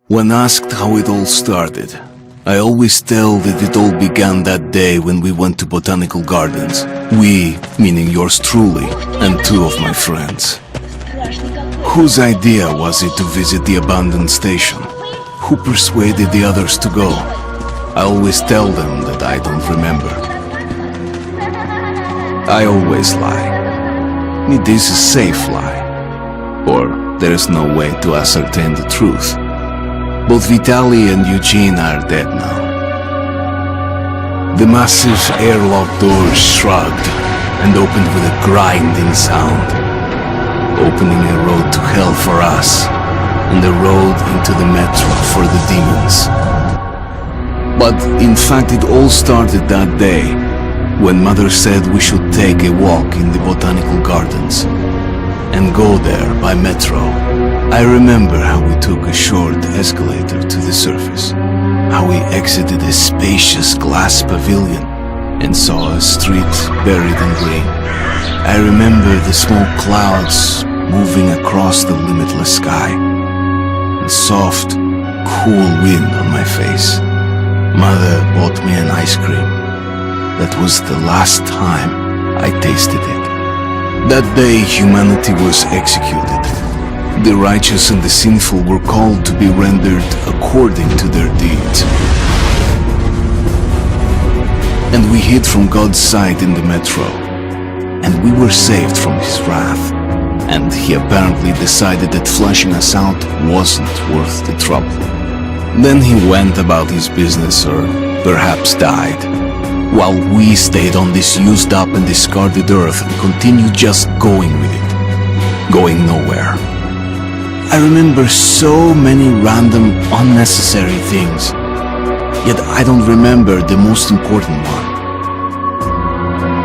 When asked how it all started, I always tell that it all began that day when we went to botanical gardens. We, meaning yours truly, and two of my friends. Whose idea was it to visit the abandoned station? Who persuaded the others to go? I always tell them that I don't remember. I always lie. It is a safe lie. Or there is no way to ascertain the truth. Both Vitaly and Eugene are dead now. The massive airlock doors shrugged and opened with a grinding sound, opening a road to hell for us and a road into the metro for the demons. But in fact it all started that day when Mother said we should take a walk in the botanical gardens and go there by metro. I remember how we took a short escalator to the surface, how we exited a spacious glass pavilion and saw a street buried in green. I remember the smoke clouds moving across the limitless sky, and soft, cool wind on my face. Mother bought me an ice cream. That was the last time I tasted it. That day humanity was executed. The righteous and the sinful were called to be rendered according to their deeds. And we hid from God's sight in the metro, and we were saved from His wrath. And He apparently decided that flushing us out wasn't worth the trouble. Then He went about His business, or perhaps died, while we stayed on this used up and discarded earth and continued just going with it, going nowhere. I remember so many random, unnecessary things, yet I don't remember the most important one.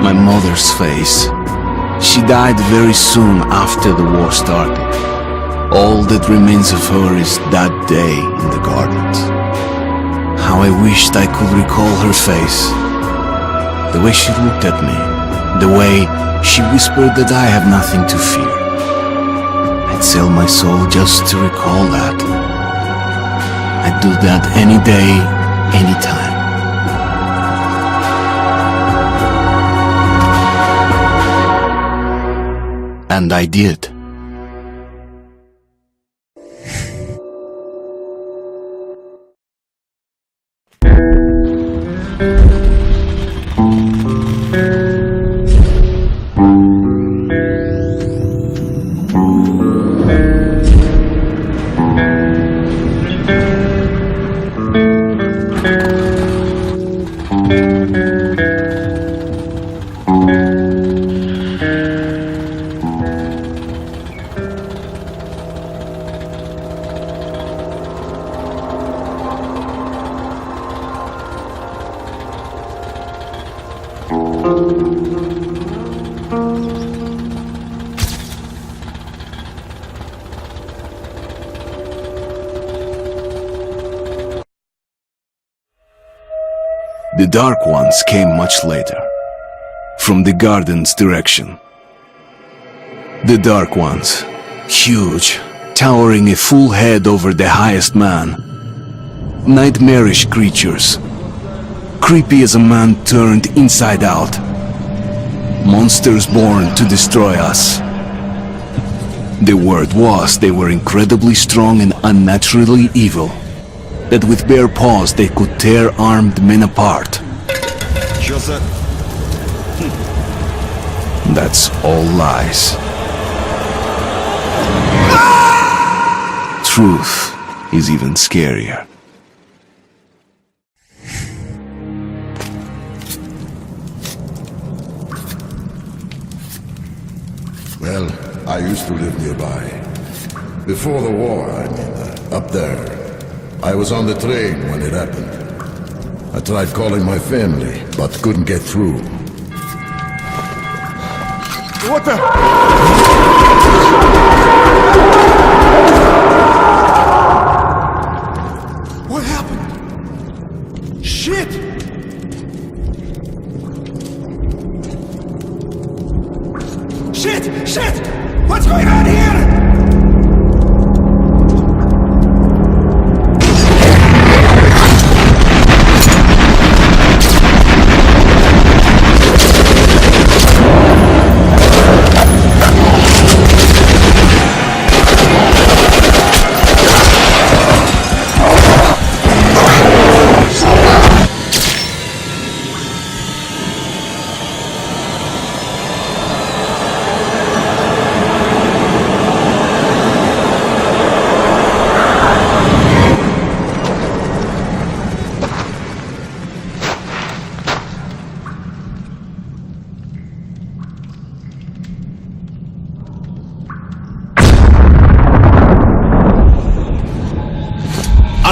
My mother's face. She died very soon after the war started. All that remains of her is that day in the gardens. How I wished I could recall her face. The way she looked at me, the way she whispered that I have nothing to fear. I'd sell my soul just to recall that. I'd do that any day, anytime. And I did. The Dark Ones came much later, from the garden's direction. The Dark Ones, huge, towering a full head over the highest man. Nightmarish creatures, creepy as a man turned inside out. Monsters born to destroy us. The word was they were incredibly strong and unnaturally evil. That with bare paws they could tear armed men apart. That's all lies. Truth is even scarier. Well, I used to live nearby. Before the war, up there. I was on the train when it happened. I tried calling my family, but couldn't get through. What the? What happened? Shit! Shit! Shit! What's going on here?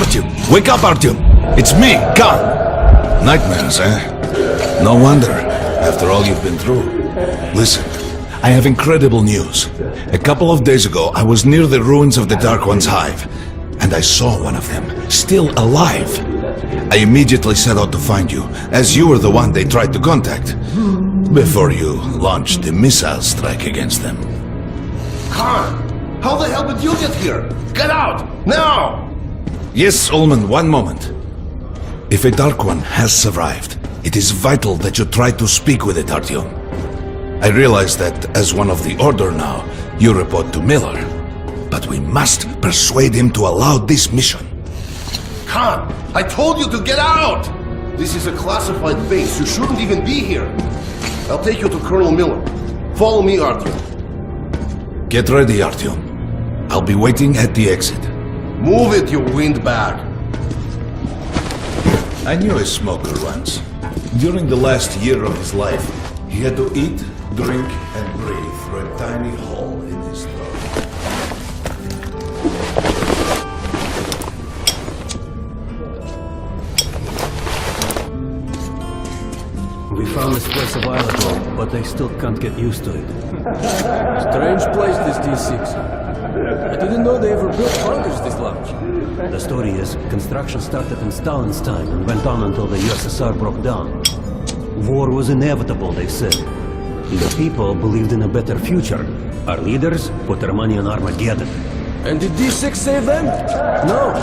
Artyom! Wake up, Artyom! It's me, Khan! Nightmares, eh? No wonder, after all you've been through. Listen, I have incredible news. A couple of days ago, I was near the ruins of the Dark One's hive, and I saw one of them, still alive. I immediately set out to find you, as you were the one they tried to contact, before you launched the missile strike against them. Khan, how the hell did you get here? Get out, now! Yes, Ullman, one moment. If a Dark One has survived, it is vital that you try to speak with it, Artyom. I realize that, as one of the Order now, you report to Miller. But we must persuade him to allow this mission. Khan, I told you to get out! This is a classified base, you shouldn't even be here. I'll take you to Colonel Miller. Follow me, Artyom. Get ready, Artyom. I'll be waiting at the exit. Move it, you windbag! I knew a smoker once. During the last year of his life, he had to eat, drink, and breathe through a tiny hole in his throat. We found this place a while ago, but I still can't get used to it. Strange place, this D6. I didn't know they ever built bunkers this large. The story is, construction started in Stalin's time and went on until the USSR broke down. War was inevitable, they said. The people believed in a better future. Our leaders put their money on Armageddon. And did D6 save them? No,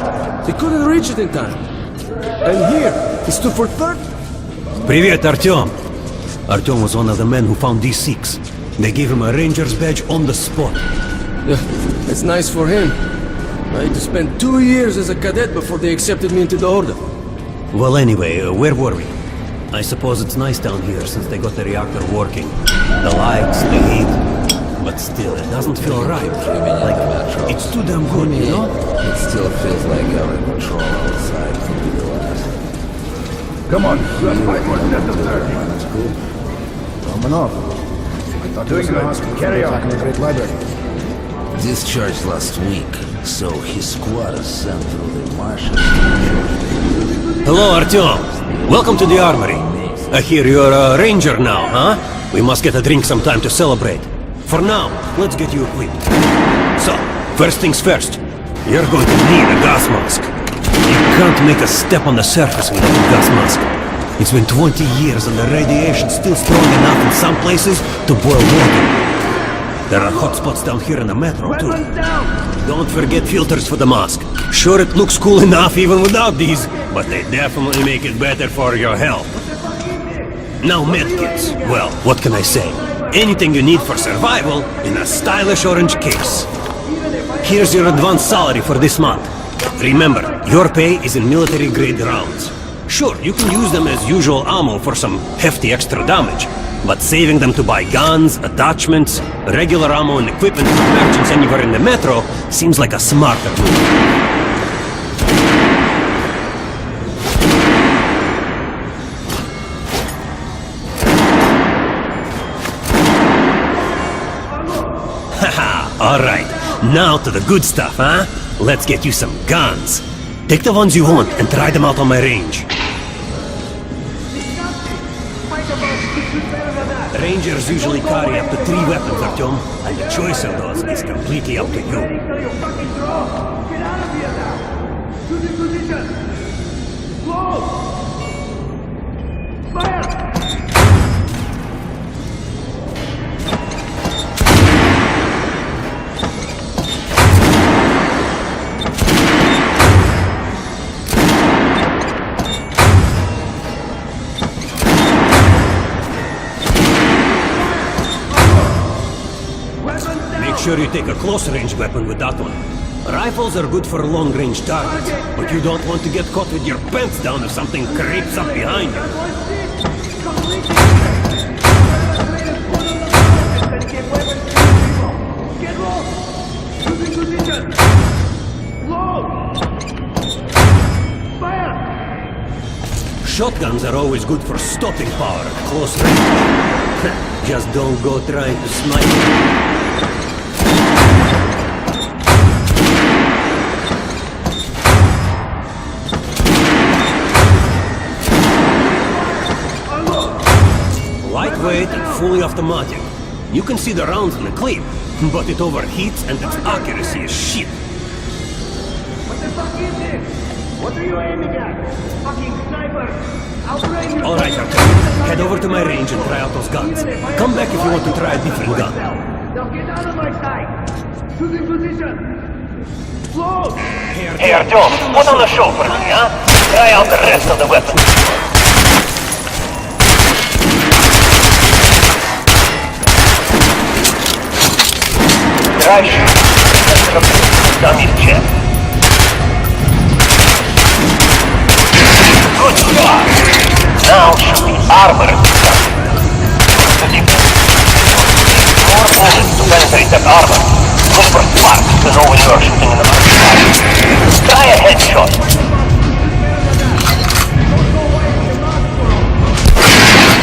they couldn't reach it in time. And here, it stood for third. Привет, Artyom! Artyom was one of the men who found D6. They gave him a ranger's badge on the spot. Yeah, it's nice for him. I had to spend 2 years as a cadet before they accepted me into the Order. Well, anyway, where were we? I suppose it's nice down here since they got the reactor working. The lights, the heat. But still, it doesn't feel right. Like, it's too damn good, you know? It still feels like you're in control outside from the orders. Come on, gunfight wasn't necessary. Coming off. I thought doing the hospital. Carry on. Attacking the Great Library. Discharged last week, so his squad is sent through the marshes. Hello, Artyom. Welcome to the armory. I hear you're a ranger now, huh? We must get a drink sometime to celebrate. For now, let's get you equipped. So, first things first. You're going to need a gas mask. You can't make a step on the surface without a gas mask. It's been 20 years and the radiation's still strong enough in some places to boil water. There are hot spots down here in the metro, too. Don't forget filters for the mask. Sure, it looks cool enough even without these, but they definitely make it better for your health. Now medkits. Well, what can I say? Anything you need for survival in a stylish orange case. Here's your advance salary for this month. Remember, your pay is in military-grade rounds. Sure, you can use them as usual ammo for some hefty extra damage, but saving them to buy guns, attachments, regular ammo and equipment for merchants anywhere in the metro seems like a smarter move. Haha, alright. Now to the good stuff, huh? Let's get you some guns. Take the ones you want and try them out on my range. Rangers usually carry up to 3 weapons, Artyom, and the choice of those is completely up to you. Make sure you take a close-range weapon with that one. Rifles are good for long-range targets, but you don't want to get caught with your pants down if something creeps up behind you. Shotguns are always good for stopping power at close range. Just don't go trying to snipe them. lightweight and fully automatic. You can see the rounds in the clip, but it overheats and its accuracy is shit. What the fuck is this? What are you aiming at? Fucking sniper! I'll train you! Alright, Artyom. Head over to my range and try out those guns. Come back if you want to try a different gun. Now get out of my sight! Choosing position! Slow! Hey, Artyom, put on the show for me, huh? Try out the rest of the weapons. Try shooting down his chest. Good job! Now shoot the armor. More bullets to penetrate that armor. Look for sparks to know when you are shooting in the mark. Try a headshot.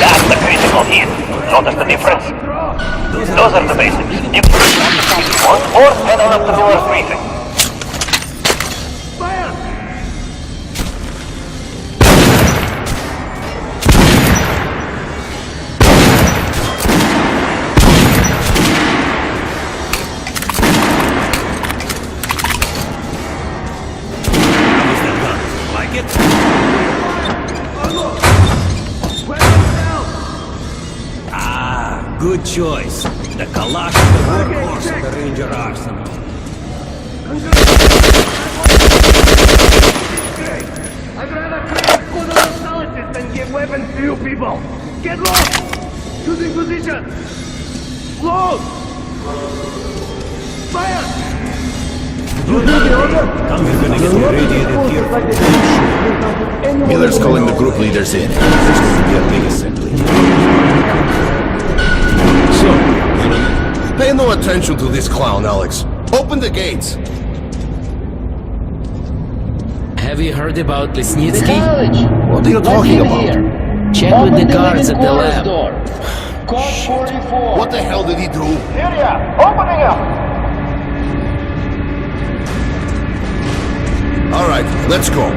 That's the critical hit. Notice the difference? Those are the basics. You want or head on up to Miller's briefing. Good choice. The Kalash is the workhorse of the Ranger arsenal. I'd rather create a quarter of solitude than give weapons to you people! Get lost! Choosing position! Close! Fire! Come, we're gonna get you radiated here. Miller's calling the group leaders in. There's going to be a big assembly. Pay no attention to this clown, Alex. Open the gates. Have you heard about Lesnitsky? What are you talking about? Check with the guards at the lab. Code 44! What the hell did he do? Syria! Opening up! All right, let's go.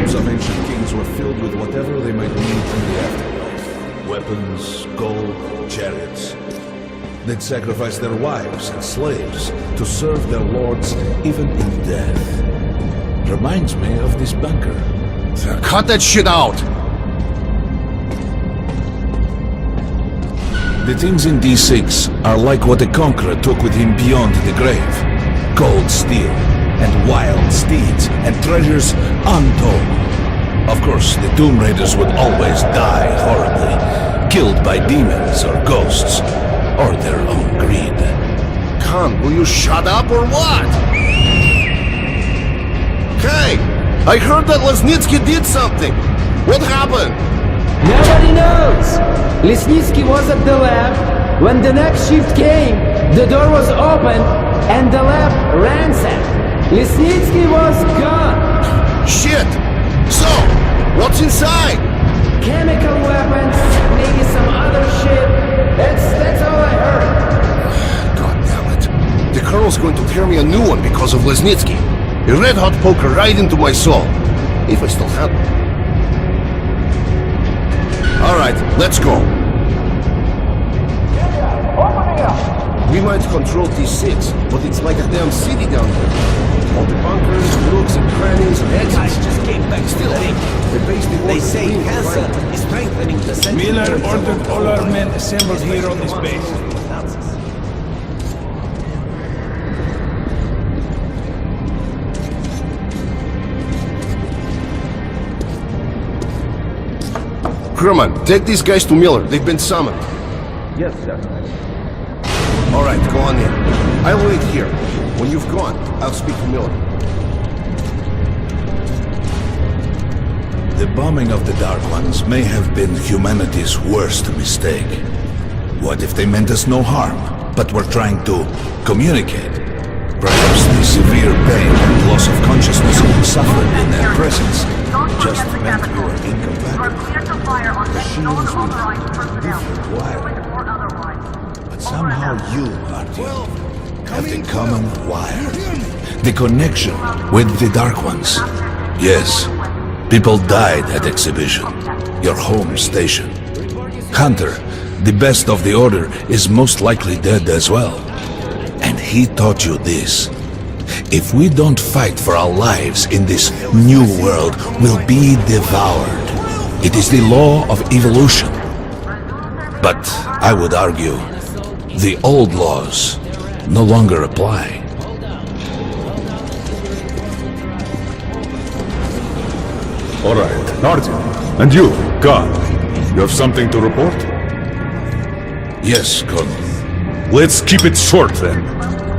Some ancient kings were filled with whatever they might need in the afterlife. Weapons, gold, chariots. They'd sacrifice their wives and slaves to serve their lords even in death. Reminds me of this bunker. Cut that shit out. The things in D6 are like what the Conqueror took with him beyond the grave. Gold steel, and wild steeds, and treasures untold. Of course, the Tomb Raiders would always die horribly, killed by demons or ghosts, or their own greed. Khan, will you shut up or what? Hey, I heard that Lesnitsky did something. What happened? Nobody knows! Lesnitsky was at the lab. When the next shift came, the door was open and the lab ransacked. Lesnitsky was gone! Shit! So, what's inside? Chemical weapons, maybe some other shit. That's all I heard. God damn it. The Colonel's going to tear me a new one because of Lesnitsky. A red-hot poker right into my soul. If I still have it. Alright, let's go. We might control D6, but it's like a damn city down here. All the bunkers, nooks and crannies, and exits. Guys just came back still. They say cancer is strengthening the center. Miller ordered all our men assembled here on this base. Herman, take these guys to Miller. They've been summoned. Yes, sir. All right, go on in. I'll wait here. When you've gone, I'll speak to Miller. The bombing of the Dark Ones may have been humanity's worst mistake. What if they meant us no harm, but were trying to communicate? Perhaps the severe pain and loss of consciousness suffered in their presence just meant we were incompatible. Machines with different wire. But somehow you, Artyom, have the common wire. The connection with the Dark Ones. Yes. People died at exhibition. Your home station. Hunter, the best of the Order, is most likely dead as well. And he taught you this. If we don't fight for our lives in this new world, we'll be devoured. It is the law of evolution. But I would argue, the old laws no longer apply. All right, Artyom. And you, God, you have something to report? Yes, Colonel. Let's keep it short then.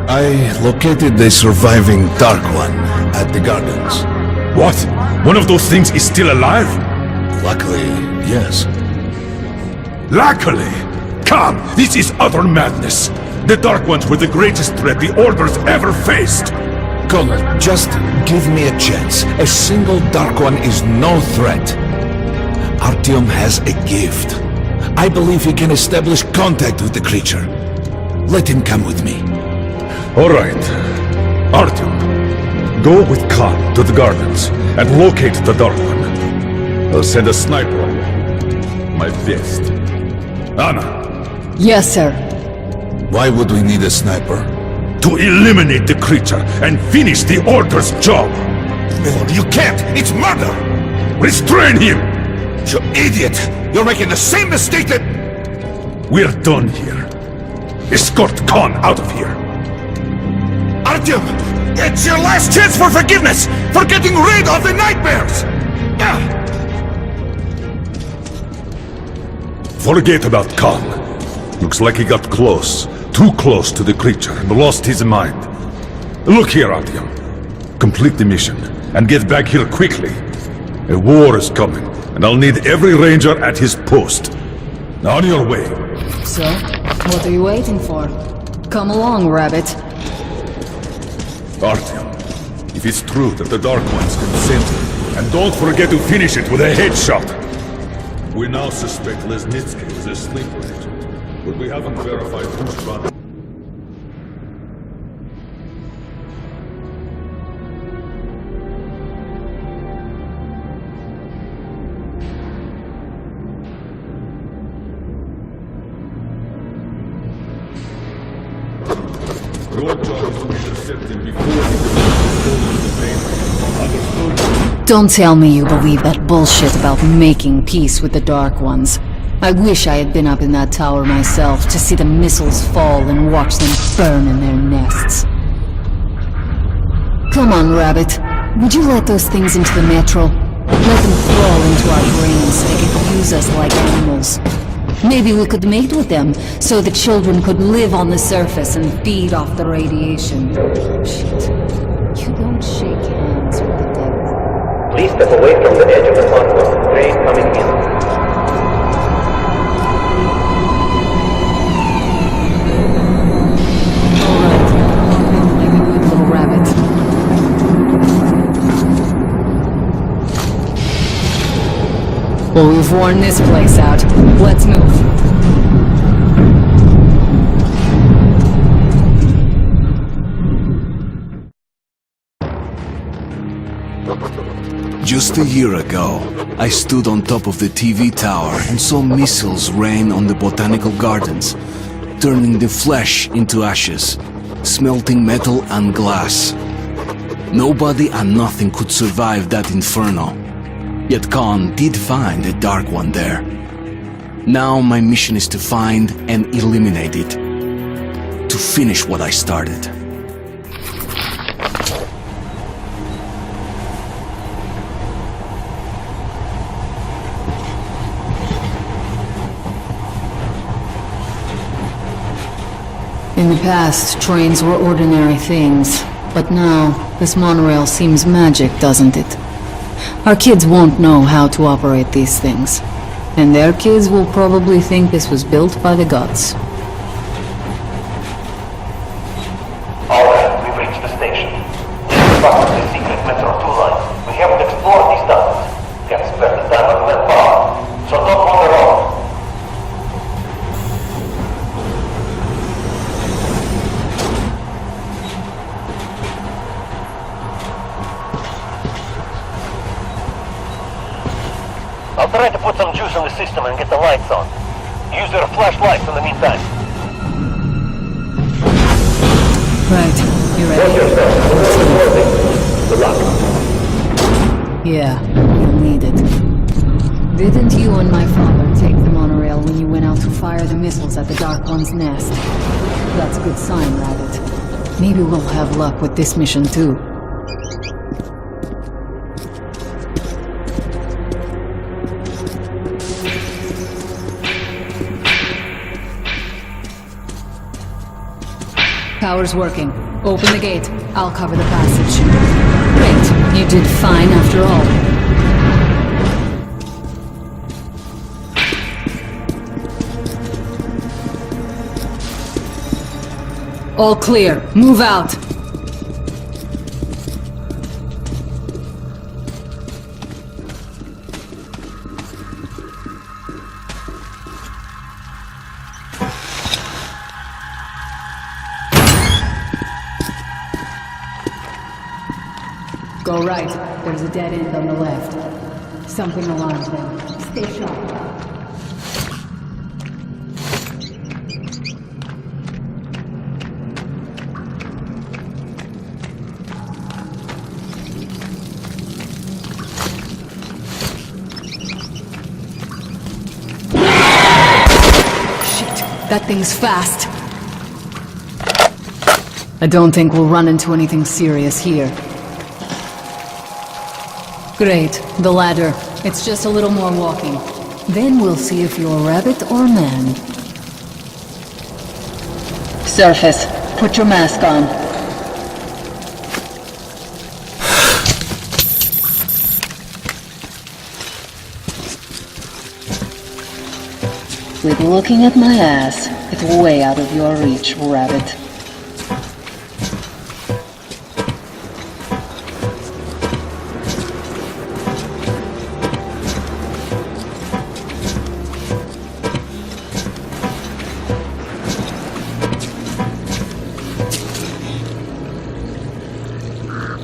I located the surviving Dark One at the gardens. What? One of those things is still alive? Luckily, yes. Luckily! Come, this is utter madness. The Dark Ones were the greatest threat the Order's ever faced. Colonel, just give me a chance. A single Dark One is no threat. Artyom has a gift. I believe he can establish contact with the creature. Let him come with me. All right. Artyom, go with Khan to the gardens and locate the Dark One. I'll send a sniper along. My best. Anna. Yes, sir. Why would we need a sniper? To eliminate the creature and finish the Order's job. Miller, you can't! It's murder! Restrain him! You idiot! You're making the same mistake that... We're done here. Escort Khan out of here. Artyom! It's your last chance for forgiveness! For getting rid of the nightmares! Forget about Khan. Looks like he got close. Too close to the creature and lost his mind. Look here, Artyom. Complete the mission and get back here quickly. A war is coming, and I'll need every ranger at his post. On your way. So, what are you waiting for? Come along, Rabbit. Artyom, if it's true that the Dark Ones consented, and don't forget to finish it with a headshot. We now suspect Lesnitsky is a sleeper agent, but we haven't verified who's running. Your job is to intercept him before he Understood? Don't tell me you believe that bullshit about making peace with the Dark Ones. I wish I had been up in that tower myself to see the missiles fall and watch them burn in their nests. Come on, Rabbit. Would you let those things into the metro? Let them crawl into our brains so they could use us like animals. Maybe we could mate with them, so the children could live on the surface and feed off the radiation. Shit. You don't shake hands with the devil. Please step away from the edge of the platform. Train coming in. Alright, like a good little rabbit. Well, we've worn this place out. Let's move. Just a year ago, I stood on top of the TV tower and saw missiles rain on the botanical gardens, turning the flesh into ashes, smelting metal and glass. Nobody and nothing could survive that inferno. Yet Khan did find a Dark One there. Now my mission is to find and eliminate it. To finish what I started. In the past, trains were ordinary things. But now, this monorail seems magic, doesn't it? Our kids won't know how to operate these things. And their kids will probably think this was built by the gods. Alright, we've reached the station. This is part of the secret Metro 2 line. We haven't explored these tunnels. Can't spare the time on that power. So don't wander off. I'll try to put some juice in the system and get the lights on. Use your flashlights in the meantime. Right, you ready? Good luck. Yeah, you'll need it. Didn't you and my father take the monorail when you went out to fire the missiles at the Dark One's nest? That's a good sign, Rabbit. Maybe we'll have luck with this mission too. Power's working. Open the gate. I'll cover the passage. Great. You did fine after all. All clear. Move out. Go right. There's a dead end on the left. Something alarmed them. Stay sharp. That thing's fast. I don't think we'll run into anything serious here. Great, the ladder. It's just a little more walking. Then we'll see if you're rabbit or man. Surface, put your mask on. Quit looking at my ass. It's way out of your reach, rabbit.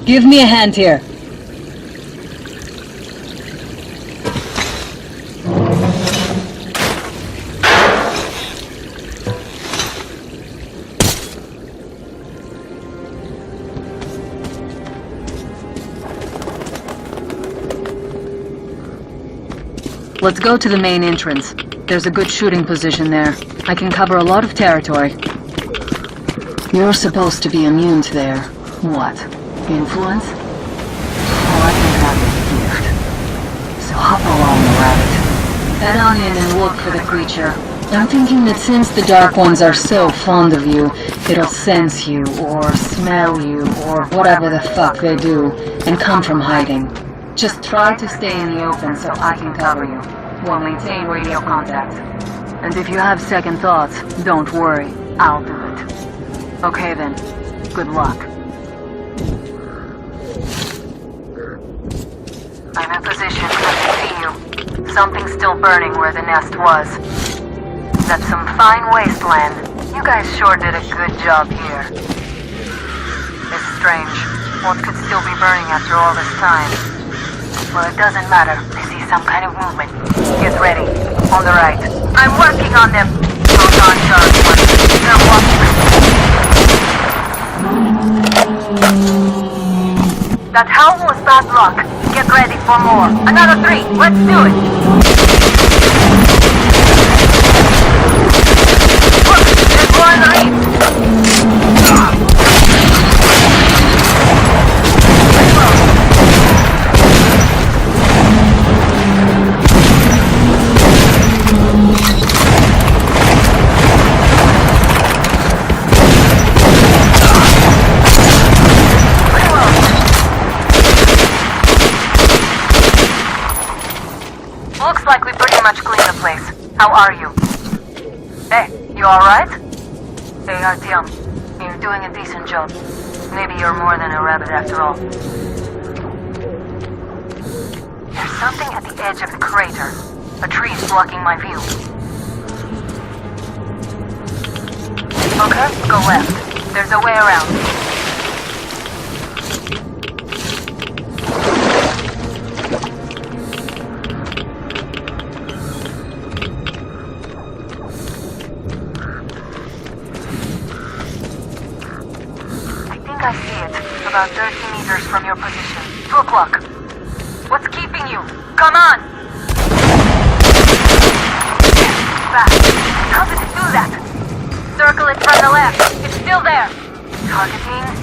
Give me a hand here. Let's go to the main entrance. There's a good shooting position there. I can cover a lot of territory. You're supposed to be immune to their... what? Influence? Oh, I think that's a gift. So hop along, rabbit. Head on in and look for the creature. I'm thinking that since the Dark Ones are so fond of you, it'll sense you, or smell you, or whatever the fuck they do, and come from hiding. Just try to stay in the open so I can cover you. We'll maintain radio contact. And if you have second thoughts, don't worry. I'll do it. Okay then. Good luck. I'm in position. I can see you. Something's still burning where the nest was. That's some fine wasteland. You guys sure did a good job here. It's strange. What could still be burning after all this time? Well, it doesn't matter. I see some kind of movement. Get ready. On the right. I'm working on them. Those aren't charged ones. They're watchmen. That howl was bad luck. Get ready for more. Another 3. Let's do it. Look, there's more in the reef. Looks like we pretty much cleaned the place. How are you? Hey, you alright? Hey, Artyom, you're doing a decent job. Maybe you're more than a rabbit after all. There's something at the edge of the crater. A tree's blocking my view. Okay, go left. There's a way around. I see it. About 30 meters from your position. 2 o'clock. What's keeping you? Come on! Fast. How did it do that? Circle it from the left. It's still there. Targeting